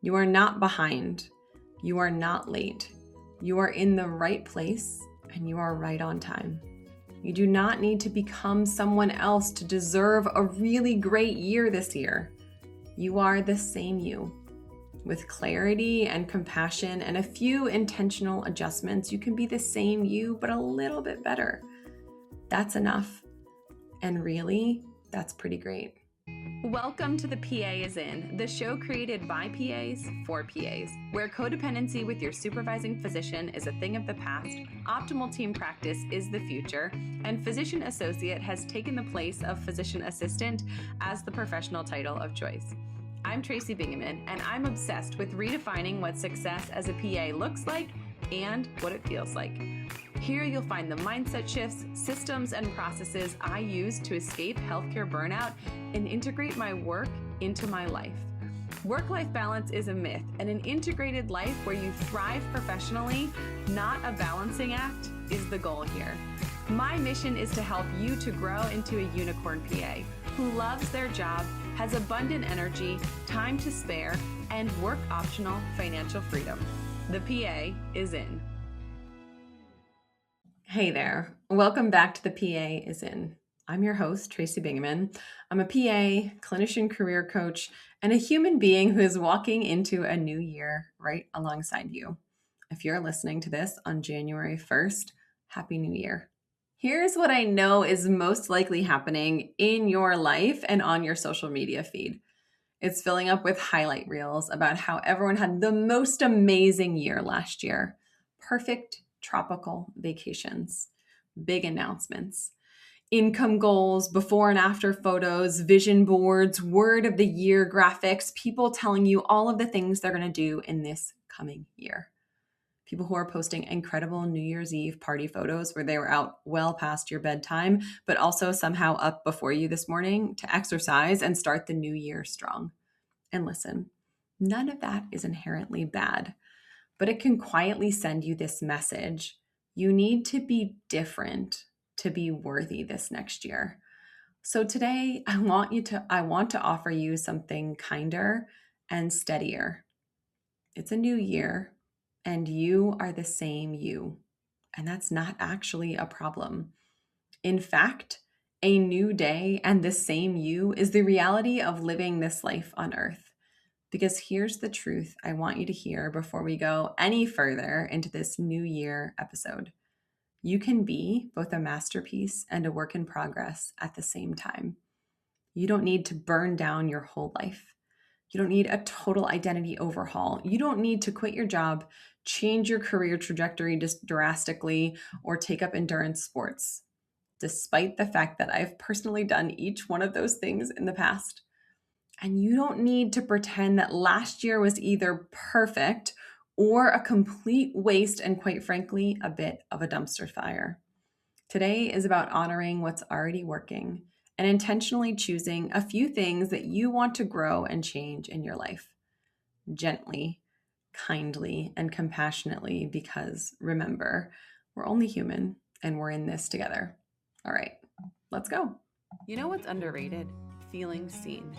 You are not behind. You are not late. You are in the right place and you are right on time. You do not need to become someone else to deserve a really great year this year. You are the same you. With clarity and compassion and a few intentional adjustments, you can be the same you, but a little bit better. That's enough. And really, that's pretty great. Welcome to The PA is In, the show created by PAs for PAs, where codependency with your supervising physician is a thing of the past, optimal team practice is the future, and physician associate has taken the place of physician assistant as the professional title of choice. I'm Tracy Bingaman, and I'm obsessed with redefining what success as a PA looks like and what it feels like. Here you'll find the mindset shifts, systems, and processes I use to escape healthcare burnout and integrate my work into my life. Work-life balance is a myth, and an integrated life where you thrive professionally, not a balancing act, is the goal here. My mission is to help you to grow into a unicorn PA who loves their job, has abundant energy, time to spare, and work-optional financial freedom. The PA is in. Hey there. Welcome back to The PA is In. I'm your host, Tracy Bingaman. I'm a PA, clinician career coach, and a human being who is walking into a new year right alongside you. If you're listening to this on January 1st, Happy New Year. Here's what I know is most likely happening in your life and on your social media feed. It's filling up with highlight reels about how everyone had the most amazing year last year. Perfect tropical vacations, big announcements, income goals, before and after photos, vision boards, word of the year graphics, people telling you all of the things they're going to do in this coming year. People who are posting incredible New Year's Eve party photos where they were out well past your bedtime, but also somehow up before you this morning to exercise and start the new year strong. And listen, none of that is inherently bad, but it can quietly send you this message. You need to be different to be worthy this next year. So today I want to offer you something kinder and steadier. It's a new year and you are the same you. And that's not actually a problem. In fact, a new day and the same you is the reality of living this life on earth. Because here's the truth I want you to hear before we go any further into this new year episode. You can be both a masterpiece and a work in progress at the same time. You don't need to burn down your whole life. You don't need a total identity overhaul. You don't need to quit your job, change your career trajectory just drastically, or take up endurance sports, despite the fact that I've personally done each one of those things in the past. And you don't need to pretend that last year was either perfect or a complete waste and, quite frankly, a bit of a dumpster fire. Today is about honoring what's already working and intentionally choosing a few things that you want to grow and change in your life. Gently, kindly, and compassionately, because remember, we're only human and we're in this together. All right, let's go. You know what's underrated? Feeling seen.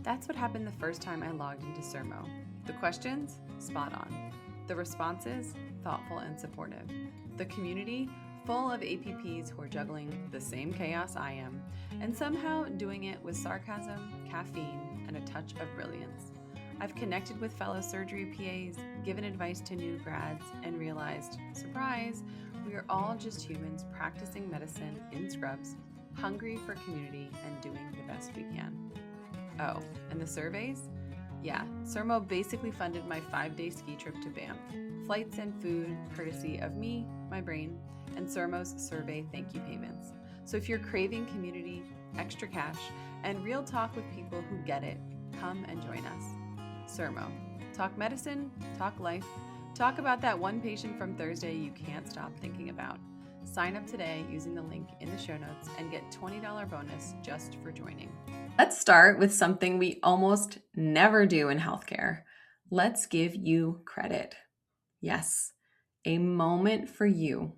That's what happened the first time I logged into Sermo. The questions? Spot on. The responses? Thoughtful and supportive. The community? Full of APPs who are juggling the same chaos I am, and somehow doing it with sarcasm, caffeine, and a touch of brilliance. I've connected with fellow surgery PAs, given advice to new grads, and realized, surprise, we are all just humans practicing medicine in scrubs, hungry for community and doing the best we can. Oh, and the surveys? Yeah, Sermo basically funded my 5-day ski trip to Banff. Flights and food, courtesy of me, my brain, and Sermo's survey thank you payments. So if you're craving community, extra cash, and real talk with people who get it, come and join us. Sermo. Talk medicine, talk life, talk about that one patient from Thursday you can't stop thinking about. Sign up today using the link in the show notes and get $20 bonus just for joining. Let's start with something we almost never do in healthcare. Let's give you credit. Yes, a moment for you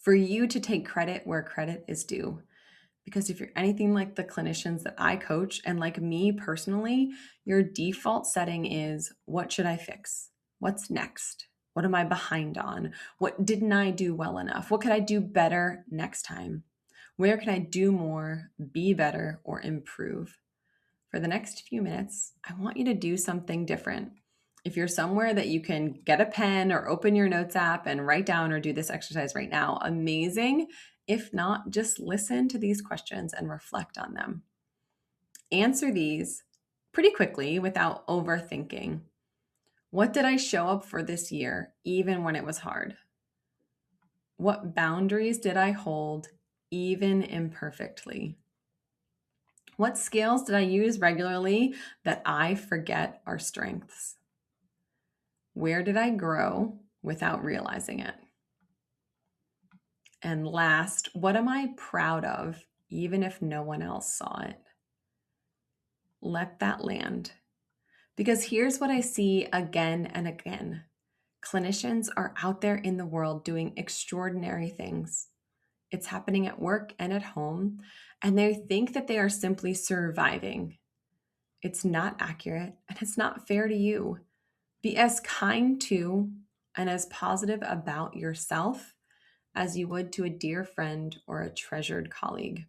to take credit where credit is due. Because if you're anything like the clinicians that I coach and like me personally, your default setting is, what should I fix? What's next? What am I behind on? What didn't I do well enough? What could I do better next time? Where can I do more, be better, or improve? For the next few minutes, I want you to do something different. If you're somewhere that you can get a pen or open your notes app and write down or do this exercise right now, amazing. If not, just listen to these questions and reflect on them. Answer these pretty quickly without overthinking. What did I show up for this year, even when it was hard? What boundaries did I hold, even imperfectly? What skills did I use regularly that I forget are strengths? Where did I grow without realizing it? And last, what am I proud of, even if no one else saw it? Let that land. Because here's what I see again and again. Clinicians are out there in the world doing extraordinary things. It's happening at work and at home, and they think that they are simply surviving. It's not accurate and it's not fair to you. Be as kind to and as positive about yourself as you would to a dear friend or a treasured colleague.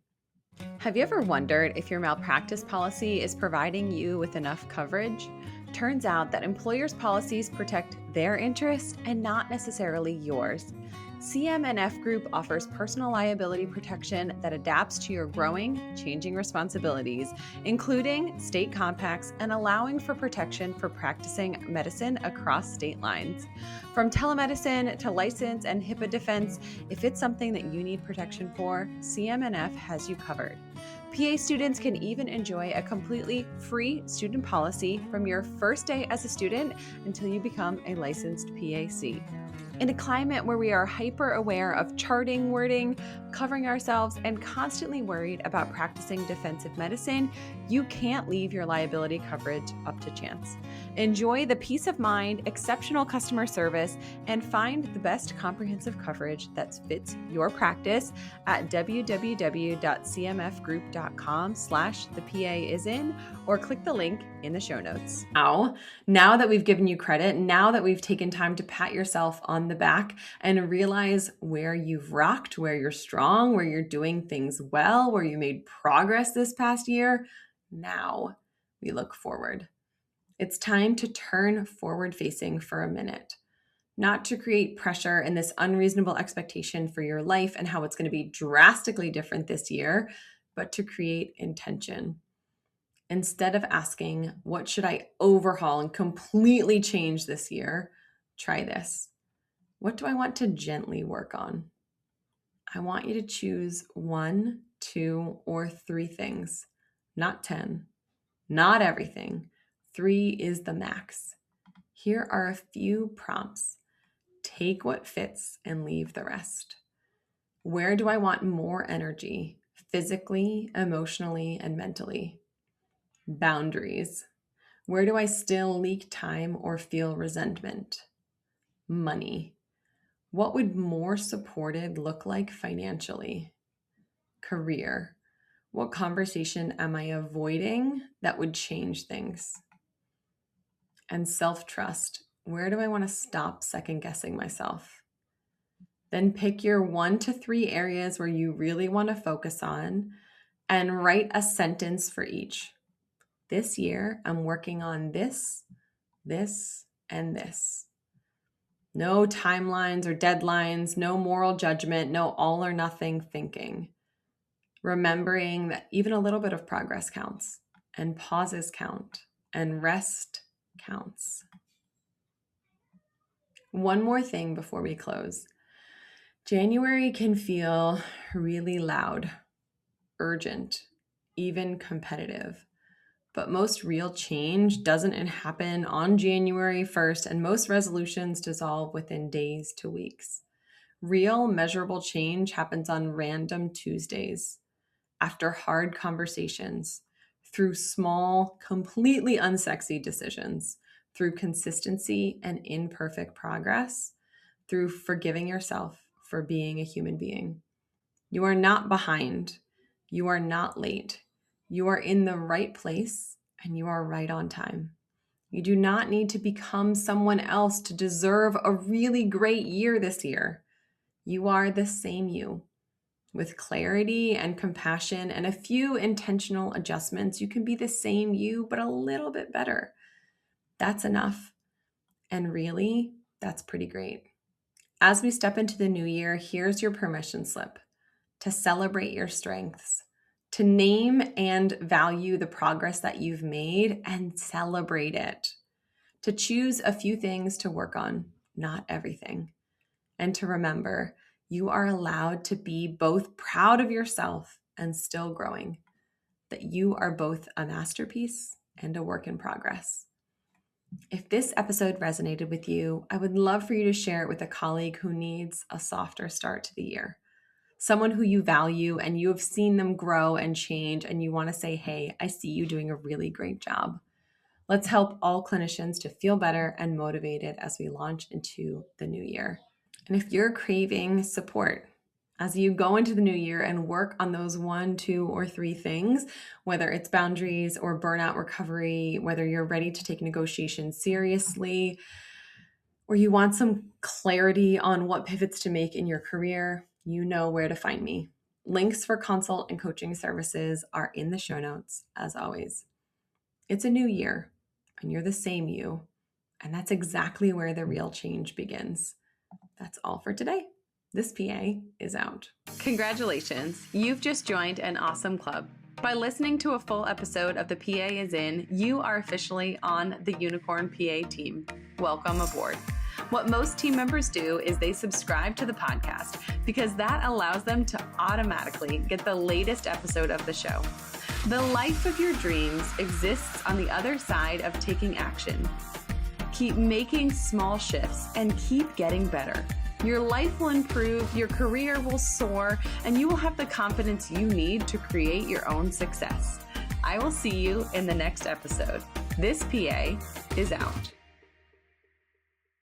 Have you ever wondered if your malpractice policy is providing you with enough coverage? Turns out that employers' policies protect their interests and not necessarily yours. CM&F Group offers personal liability protection that adapts to your growing, changing responsibilities, including state compacts and allowing for protection for practicing medicine across state lines. From telemedicine to license and HIPAA defense, if it's something that you need protection for, CM&F has you covered. PA students can even enjoy a completely free student policy from your first day as a student until you become a licensed PAC. In a climate where we are hyper aware of charting wording, covering ourselves, and constantly worried about practicing defensive medicine, you can't leave your liability coverage up to chance. Enjoy the peace of mind, exceptional customer service, and find the best comprehensive coverage that fits your practice at www.cmfgroup.com/thepaisin or click the link in the show notes. Now that we've given you credit, now that we've taken time to pat yourself on the back and realize where you've rocked, where you're strong, where you're doing things well, where you made progress this past year, now we look forward. It's time to turn forward facing for a minute, not to create pressure and this unreasonable expectation for your life and how it's going to be drastically different this year, but to create intention. Instead of asking, what should I overhaul and completely change this year? Try this. What do I want to gently work on? I want you to choose 1, 2, or 3 things, not 10, not everything. 3 is the max. Here are a few prompts. Take what fits and leave the rest. Where do I want more energy, physically, emotionally, and mentally? Boundaries. Where do I still leak time or feel resentment? Money. What would more supported look like financially? Career. What conversation am I avoiding that would change things? And self-trust. Where do I want to stop second guessing myself? Then pick your 1 to 3 areas where you really want to focus on and write a sentence for each. This year, I'm working on this, and this. No timelines or deadlines, no moral judgment, no all or nothing thinking. Remembering that even a little bit of progress counts, and pauses count, and rest counts. One more thing before we close. January can feel really loud, urgent, even competitive. But most real change doesn't happen on January 1st, and most resolutions dissolve within days to weeks. Real, measurable change happens on random Tuesdays, after hard conversations, through small, completely unsexy decisions, through consistency and imperfect progress, through forgiving yourself for being a human being. You are not behind. You are not late. You are in the right place and you are right on time. You do not need to become someone else to deserve a really great year this year. You are the same you. With clarity and compassion and a few intentional adjustments, you can be the same you, but a little bit better. That's enough. And really, that's pretty great. As we step into the new year, here's your permission slip to celebrate your strengths, to name and value the progress that you've made and celebrate it, to choose a few things to work on, not everything, and to remember you are allowed to be both proud of yourself and still growing, that you are both a masterpiece and a work in progress. If this episode resonated with you, I would love for you to share it with a colleague who needs a softer start to the year. Someone who you value and you have seen them grow and change, and you want to say, hey, I see you doing a really great job. Let's help all clinicians to feel better and motivated as we launch into the new year. And if you're craving support as you go into the new year and work on those 1, 2, or 3 things, whether it's boundaries or burnout recovery, whether you're ready to take negotiations seriously, or you want some clarity on what pivots to make in your career, you know where to find me. Links for consult and coaching services are in the show notes, as always. It's a new year, and you're the same you, and that's exactly where the real change begins. That's all for today. This PA is out. Congratulations, you've just joined an awesome club. By listening to a full episode of The PA is In, you are officially on the Unicorn PA team. Welcome aboard. What most team members do is they subscribe to the podcast because that allows them to automatically get the latest episode of the show. The life of your dreams exists on the other side of taking action. Keep making small shifts and keep getting better. Your life will improve, your career will soar, and you will have the confidence you need to create your own success. I will see you in the next episode. This PA is out.